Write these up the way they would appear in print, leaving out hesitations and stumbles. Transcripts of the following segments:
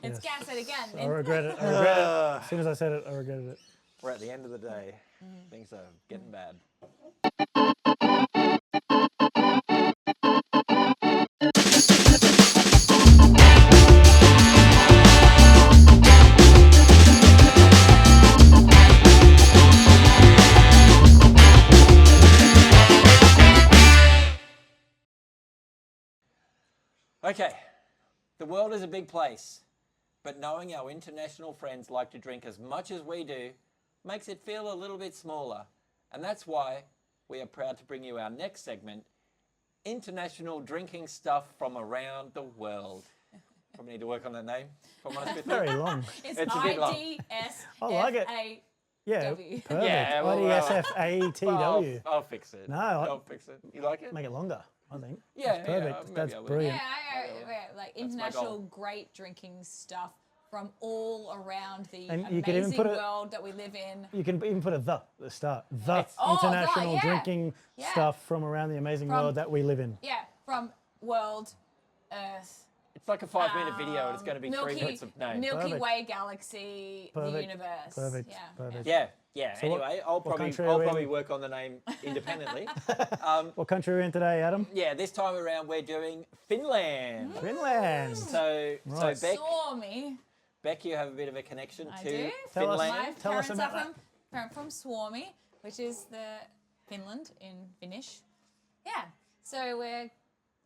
It's gas it again. I regret it. I regret it. As soon as I said it, I regretted it. We're at the end of the day. Things are getting bad. Okay, the world is a big place, but knowing our international friends like to drink as much as we do makes it feel a little bit smaller. And that's why we are proud to bring you our next segment, International Drinking Stuff from Around the World. Probably need to work on that name, if I'm honest with you. Very long. It's It's a bit long. I like it. IDSFA. Yeah, W. perfect. Yeah, well, IDSFATW. I'll fix it. No, I'll fix it. You like it? make it longer, I think. Yeah, That's perfect. maybe That's I will. brilliant. Like my international goal. great drinking stuff from all around the And you could even amazing put it- world that we live in. You can even put a the at the start. The Oh, the, international yeah. drinking Yeah. stuff from around the amazing world that we live in. Yeah, from world, Earth, It's like a 5-minute video and it's going to be 3 minutes of names. Milky Perfect. Way galaxy, the Perfect. universe. Perfect. Yeah. Perfect. Yeah. So what- Anyway, I'll country are we probably in? work on the name independently. What country are we in today, Adam? Yeah, this time around we're doing Finland. Finland. So Right. Saw me. Beck, you have a bit of a connection I to do. Tell us- Finland. My Tell us parents about are from Suomi, which is the Finland in Finnish. Yeah. So we're.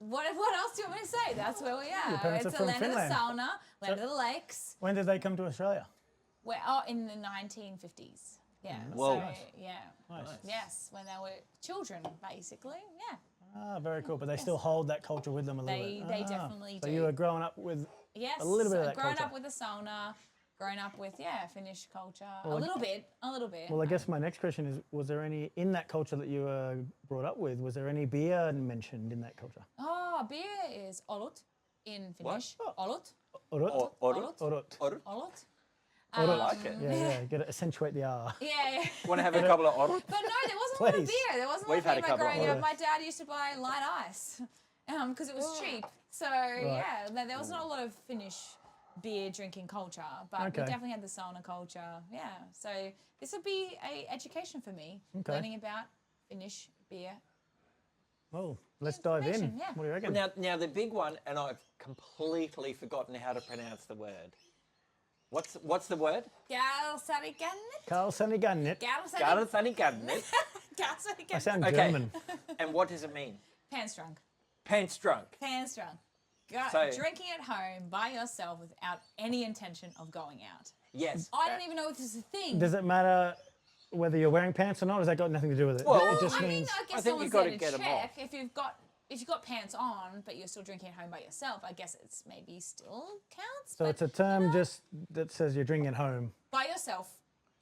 What else do you want me to say? That's where we are. parents It's are the from land Finland. of the sauna, land of the lakes. When did they come to Australia? We're in the 1950s. Yeah. Whoa. So, Nice. yeah. Nice. Yes, when they were children, basically. Yeah. Ah, very cool. But they still hold that culture with them a little They- bit. they Ah. definitely So do. you were growing up with Yes. a little bit of that grown culture. up with the sauna, grown up with Finnish culture. Well, a little bit. Well, I guess my next question is: was there any in that culture that you were brought up with? Was there any beer mentioned in that culture? Oh, beer is olut in Finnish. Olut. Orut. Orut. Orut. Orut. Olut. I like it. Yeah. Got to accentuate the R. Yeah. Want to have a couple of Orut? But no, there wasn't a lot of Please. beer. There wasn't a We've lot had of a beer couple of growing up. Olut. My dad used to buy light ice because it was cheap. So yeah, there was not a lot of Finnish beer drinking culture, but Okay. we definitely had the sauna culture. Yeah. So this would be a education for me, Okay. learning about Finnish beer. Well, let's dive in. Information, yeah. What do you reckon? Now the big one, and I've completely forgotten how to pronounce the word. What's the word? Galsarikannet. Carl Saniganit. Garðsanigarnir. I sound Okay. German. And what does it mean? Pants drunk. Pants drunk. Pants drunk. So- Drinking at home by yourself without any intention of going out. Yes. I didn't even know this was a thing. Does it matter whether you're wearing pants or not? Or has that got nothing to do with it? Well, it just I mean, means. I guess I think someone's you've got there to to get 'em check off. if you've got pants on, but you're still drinking at home by yourself. I guess it's maybe still counts. So but, it's a term just that says you're drinking at home. by yourself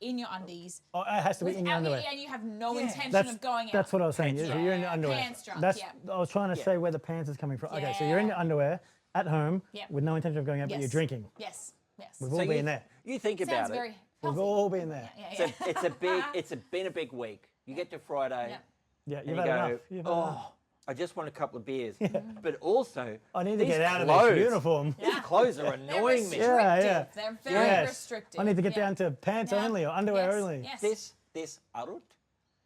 in your undies. Oh, it has to be in your underwear. And you have no intention That's, of going out. that's what I was saying. You're in your Yeah, underwear. pants drunk, That's, yeah. I was trying to say where the pants is coming from. Okay, so you're in your Yeah. underwear at home Yeah. with no intention of going out, but you're Yes. drinking. Yes. We've So all been there. You think Sounds about very it. We've healthy. all been there. Yeah. It's been a big week. You get to Friday Yeah. Yeah, and you've you had go, enough. You've had enough. oh, I just want a couple of beers. But also, I need to these get out of clothes, this uniform. These clothes are annoying me. Yeah, yeah. They're very Yes. restrictive. I need to get Yeah. down to pants Yeah. only or underwear Yes, only. Yes. This arut,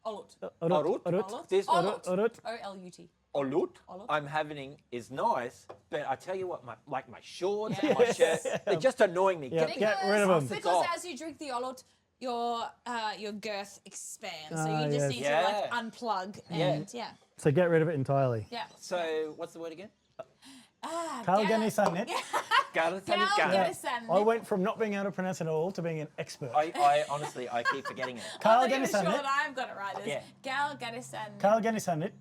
Olut. Orut, Orut. orut, This Olut. orut. O-L-U-T. olut Olut. I'm having is nice, but I tell you what, my shorts Yeah. and my shirt, they're just annoying me. Yeah. Get rid of 'em. Because off. as you drink the olut, your girth expands. So Ah, you just yes. need Yeah. to like unplug and yeah. So get rid of it entirely. Yeah. So what's the word again? Carl Gannisanit. Garrison. I went from not being able to pronounce it all to being an expert. I honestly, I keep forgetting it. Carl I'm not even sure Gannisanit. that I've got it right. It's Yeah. Gal Garrison. Carl Gannisanit.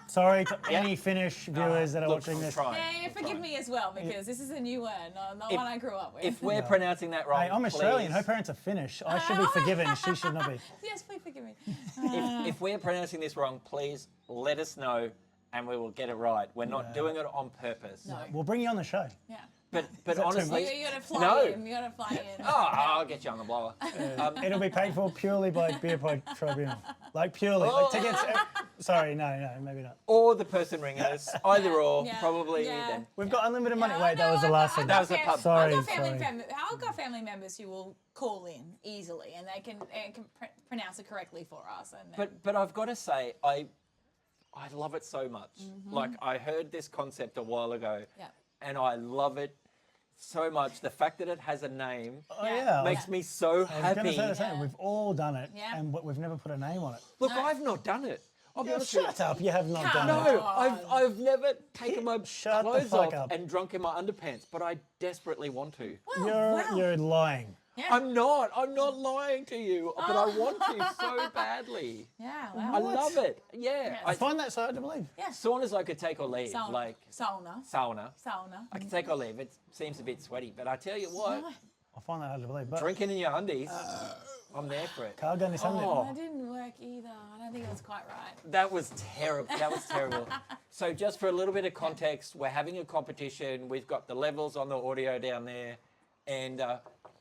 Sorry to any Finnish viewers that are Look, watching I'm this. trying. Hey, forgive me as well because this is a new word, not one I grew up with. If we're pronouncing that wrong, Hey, I'm Australian. please. Her parents are Finnish. I should be forgiven. She should not be. Yes, please forgive me. If we're pronouncing this wrong, please let us know and we will get it right. We're not doing it on purpose. No. We'll bring you on the show. Yeah. But that too honestly, You gotta fly no. in. You gotta fly in. Oh, I'll get you on the blower. It'll be paid for purely by Beer Tribunal. Like purely. Like tickets. Sorry, no, maybe not. Or the person ringing us. Either or, Yeah, probably yeah. them. We've got unlimited money. Yeah, Wait, that was the last thing. That was a pub. Sorry, I've got sorry. I've got family members who will call in easily, and they can pronounce it correctly for us. And But I've got to say, I love it so much. Like, I heard this concept a while ago, Yeah. and I love it so much. The fact that it has a name Oh, yeah. makes me so I was going to happy. say the same. We've all done it, Yeah. and we've never put a name on it. Look, I've not done it. I'll be honest with you. Shut up! You have not Come done it. No, I've never taken my Shut the clothes fuck off up. and drunk in my underpants, but I desperately want to. You're lying. Yeah. I'm not lying to you, but I want to so badly. Yeah, I wow. love it. Yeah. I find that so hard to believe. Yeah. Saunas I could take or leave. Sauna. Like Sauna. sauna. I can take or leave. It seems a bit sweaty, but I tell you what, I find that hard to believe. But drinking in your undies, I'm there for it. Carl Gunny Sunday. Oh. That didn't work either. I don't think it was quite right. That was terrible. That was terrible. So just for a little bit of context, we're having a competition. We've got the levels on the audio down there, and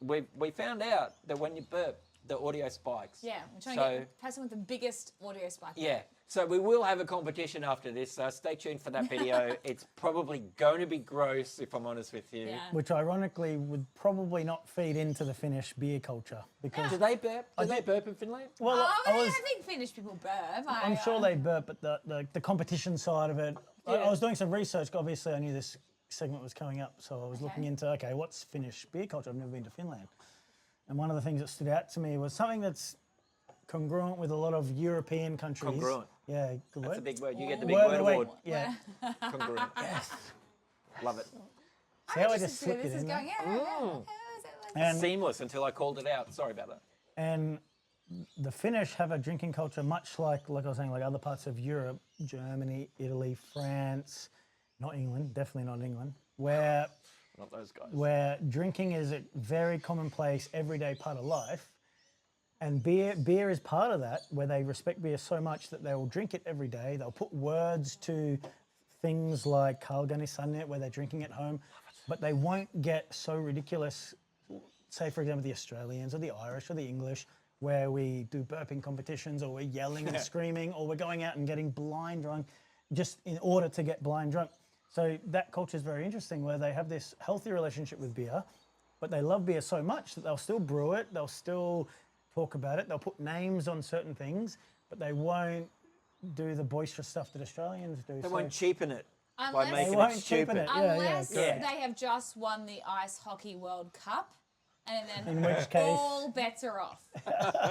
we found out that when you burp, the audio spikes. Yeah, we're trying to get the person with the biggest audio spike. Yeah. So we will have a competition after this. Stay tuned for that video. It's probably going to be gross, if I'm honest with you. Yeah. Which ironically would probably not feed into the Finnish beer culture because Do they burp? Do they burp in Finland? well, Oh, I was. I think Finnish people burp. I'm sure they burp, but the competition side of it. I Yeah. was doing some research. Obviously, I knew this segment was coming up, so I was looking into what's Finnish beer culture. I've never been to Finland, and one of the things that stood out to me was something that's congruent with a lot of European countries. Congruent. Yeah, good That's word. a big word. You get the big Word word of the award. week. Yeah. Congruent. Yes. Love it. See how I just slipped this it is in going. there? Yeah, yeah. Mm. And Seamless until I called it out. Sorry about that. And the Finnish have a drinking culture much like I was saying, like other parts of Europe, Germany, Italy, France, not England, definitely not England, where Not those guys. where drinking is a very commonplace, everyday part of life. And beer is part of that, where they respect beer so much that they will drink it every day. They'll put words to things like Carl Gunny Sunnet, where they're drinking at home, but they won't get so ridiculous, say, for example, the Australians or the Irish or the English, where we do burping competitions or we're yelling and screaming or we're going out and getting blind drunk just in order to get blind drunk. So that culture is very interesting, where they have this healthy relationship with beer, but they love beer so much that they'll still brew it, they'll still talk about it, they'll put names on certain things, but they won't do the boisterous stuff that Australians do. They So won't cheapen it by Unless- making They it won't cheapen stupid. it. Yeah, Unless correct. they have just won the Ice Hockey World Cup, and then In which case- all bets are off.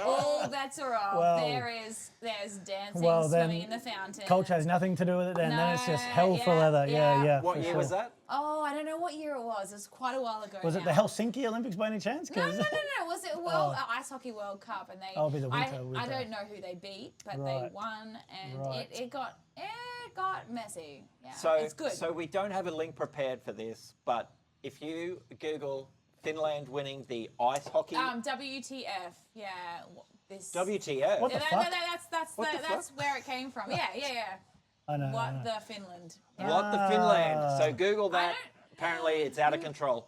All bets are off. Well- There's dancing, Well, then swimming in the fountain. culture has nothing to do with it then. Then it's just No, hell for yeah, leather. Yeah, yeah. yeah. What for year sure. was that? Oh, I don't know what year it was. It was quite a while ago. Was it the now. Helsinki Olympics by any chance? No, 'Cause- no. Was it Ice Hockey World Cup? And they. Oh, it'll be the I winter. don't know who they beat, but they Right. won, and Right. it got messy. Yeah, So, it's good. so we don't have a link prepared for this, but if you Google Finland winning the ice hockey WTF? Yeah, this. WTF. What the Yeah, fuck? What the that's where it came from. Yeah. I know. I What know. the Finland? Yeah. What the Finland? So Google that. don't- Apparently, it's out of control.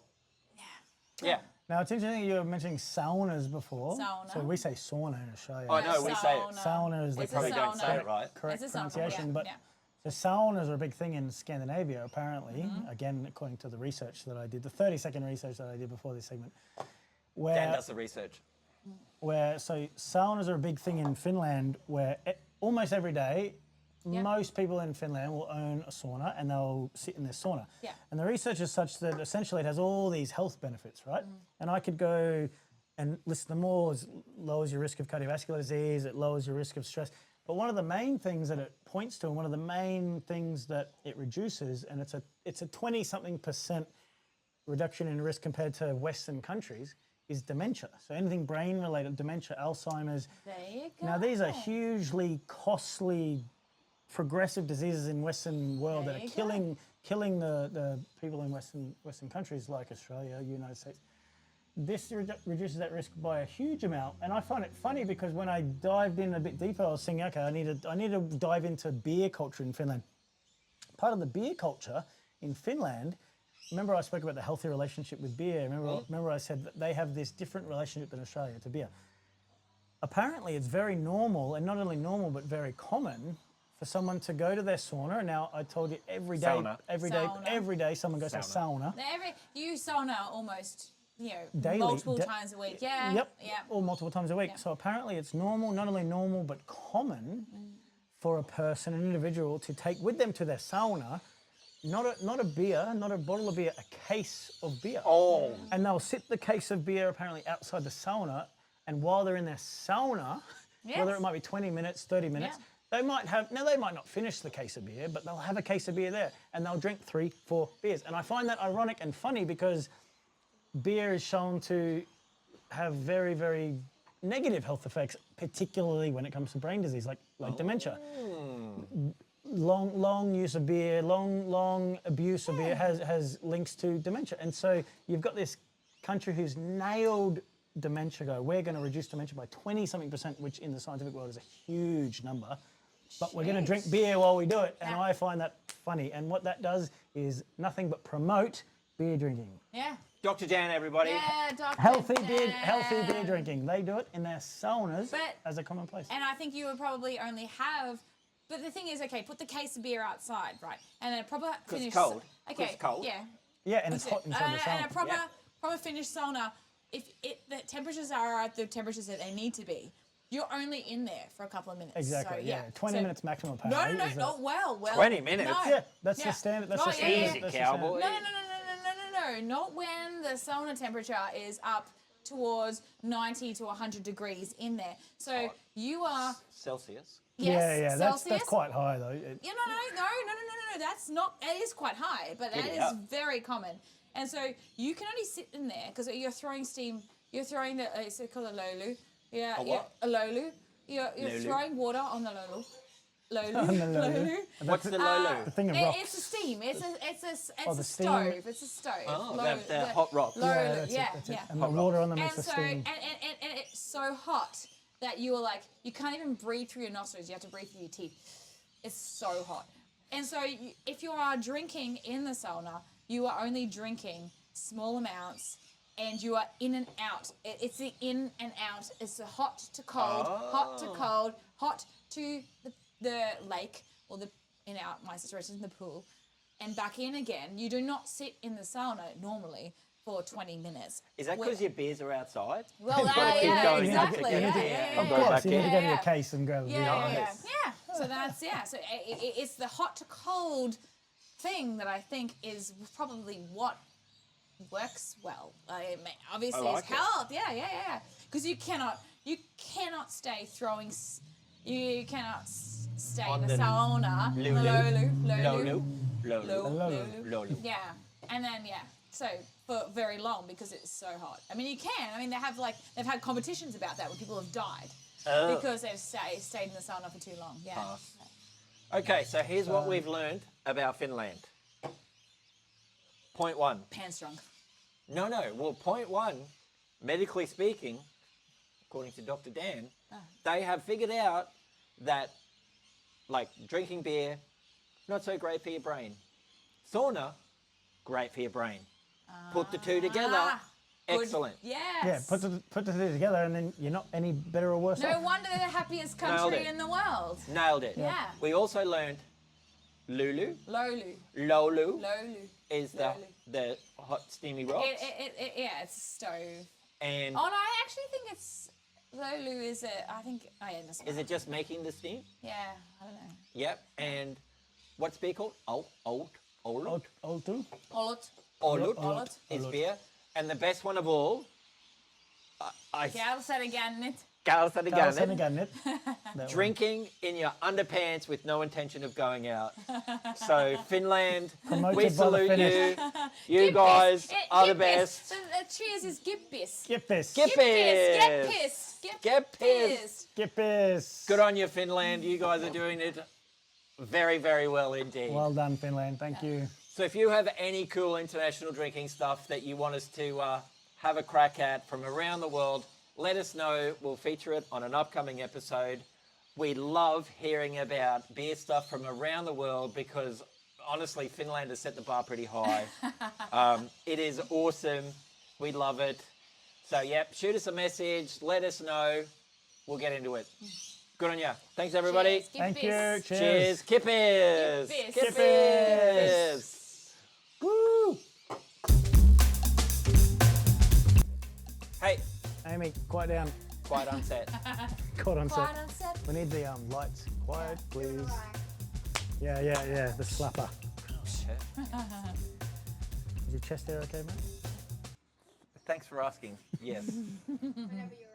Yeah. Now it's interesting you were mentioning saunas before. Sauna. So we say sauna in Australia. Oh, no, we say it. Sauna is the It's a Probably don't say sauna. it right. correct It's a sauna, pronunciation. yeah, But yeah. so saunas are a big thing in Scandinavia, apparently. Mm-hmm. Again, according to the research that I did, the 30-second research that I did before this segment. Dan Where does the research. so saunas are a big thing in Finland, where almost every day, Yeah. most people in Finland will own a sauna and they'll sit in their sauna. Yeah. And the research is such that essentially it has all these health benefits, right? And I could go and list them all. It lowers your risk of cardiovascular disease, it lowers your risk of stress. But one of the main things that it points to, and one of the main things that it reduces, and it's a 20-something% reduction in risk compared to Western countries, is dementia. So anything brain-related, dementia, Alzheimer's. There you go. Now these are hugely costly, progressive diseases in Western world There that are you go. killing the people in Western countries like Australia, United States. This reduces that risk by a huge amount, and I find it funny because when I dived in a bit deeper, I was thinking, okay, I need to dive into beer culture in Finland. Part of the beer culture in Finland remember I spoke about the healthy relationship with beer. Remember I said that they have this different relationship than Australia to beer. Apparently, it's very normal, and not only normal, but very common for someone to go to their sauna. Now, I told you every day, Sauna. every day someone goes to a sauna. You sauna almost, Daily. multiple times a week. Yeah. Yep. Yeah. Or multiple times a week. Yep. So apparently it's normal, not only normal, but common for a person, an individual, to take with them to their sauna, not a beer, not a bottle of beer, a case of beer. Oh. And they'll sit the case of beer apparently outside the sauna, and while they're in their sauna, whether it might be 20 minutes, 30 minutes, they might not finish the case of beer, but they'll have a case of beer there, and they'll drink 3, 4 beers. And I find that ironic and funny because beer is shown to have very, very negative health effects, particularly when it comes to brain disease, like dementia. Long use of beer, long abuse of beer has links to dementia. And so you've got this country who's nailed dementia. We're going to reduce dementia by 20-something%, which in the scientific world is a huge number. But we're going to drink beer while we do it. And I find that funny. And what that does is nothing but promote beer drinking. Yeah. Dr. Dan, everybody. Yeah, Dr. Healthy Dan. beer drinking. They do it in their saunas as a commonplace. And I think you would probably only have. But the thing is, okay, put the case of beer outside, right? And then a proper Finnish. It's cold. Okay. It's cold. Yeah. Yeah, and it's hot inside the sauna. And a proper Finnish sauna. If the temperatures are at the temperatures that they need to be, you're only in there for a couple of minutes. Exactly. So, yeah. 20 minutes maximum apparently. No. Well. 20 minutes? No. Yeah, that's the standard. That's the standard. Easy, that's the cowboy. No. Not when the sauna temperature is up towards 90 to 100 degrees in there. So you are. Celsius. Yes, Yeah. Celsius. That's quite high though. Yeah, no. That's not. It is quite high, but that is very common. And so you can only sit in there because you're throwing steam. You're throwing the. It's called a lolu. Yeah, a lolu. You're throwing water on the lolu. Lolu. What's the lolo? The thing of rocks. It's a steam. It's a the steam. stove. It's a stove. Oh, the hot rocks. Lolu. That's it. Yeah. And the water on them And makes the so steam. and it's so hot that you are like you can't even breathe through your nostrils. You have to breathe through your teeth. It's so hot. And so if you are drinking in the sauna, you are only drinking small amounts. And you are in and out. It's the in and out. It's the hot to cold, hot to cold, hot to the lake, or my situation, the pool, and back in again. You do not sit in the sauna normally for 20 minutes. Is that because your beers are outside? Well, going. exactly. Of course, you need to go to your case and grab a beer. Yeah. So that's So it's the hot to cold thing that I think is probably what works well. Obviously, like it's health. Yeah. Because you cannot stay throwing. You cannot stay On in the the sauna. Lolo. Yeah, and then so for very long because it's so hot. I mean, you can. I mean, they've had competitions about that where people have died because they've stayed in the sauna for too long. Yeah. Okay, so here's what we've learned about Finland. Point 1. Pants drunk. No. Well, point 1, medically speaking, according to Dr. Dan, they have figured out that, like, drinking beer, not so great for your brain. Sauna, great for your brain. Put the two together, excellent. Yes. Yeah, put the two together, and then you're not any better or worse No off. wonder they're the happiest country in the world. Nailed it. Yeah. We also learned Lulu. Lolu. Lolu Lolu. is the hot steamy rocks. It's a stove. And Oh no, I actually think it's Lolu is a. I think. Oh yeah, that's is it just making the steam? Yeah, I don't know. Yep. And what's beer called? Old too. Olut. is beer. And the best one of all, drinking in your underpants with no intention of going out. So Finland, Promoted we by the salute you. Finnish. You guys are the best. The cheers is gippis. Gippis. Get pissed. Get pissed. Gippis. Good on you, Finland. You guys are doing it very, very well indeed. Well done, Finland. Thank you. So if you have any cool international drinking stuff that you want us to have a crack at from around the world, let us know. We'll feature it on an upcoming episode. We love hearing about beer stuff from around the world because honestly, Finland has set the bar pretty high. It is awesome. We love it. So, yep, shoot us a message. Let us know. We'll get into it. Good on you. Thanks, everybody. Cheers. Give Thank this. you. Cheers. Kippers. Kippers. Kippers. Woo. Hey, Amy, quiet down. quiet on set. Caught on Quiet set. on set. We need the lights. Quiet, please. Yeah, the slapper. Shit. Is your chest there okay, mate? Thanks for asking. Yes. Whenever you're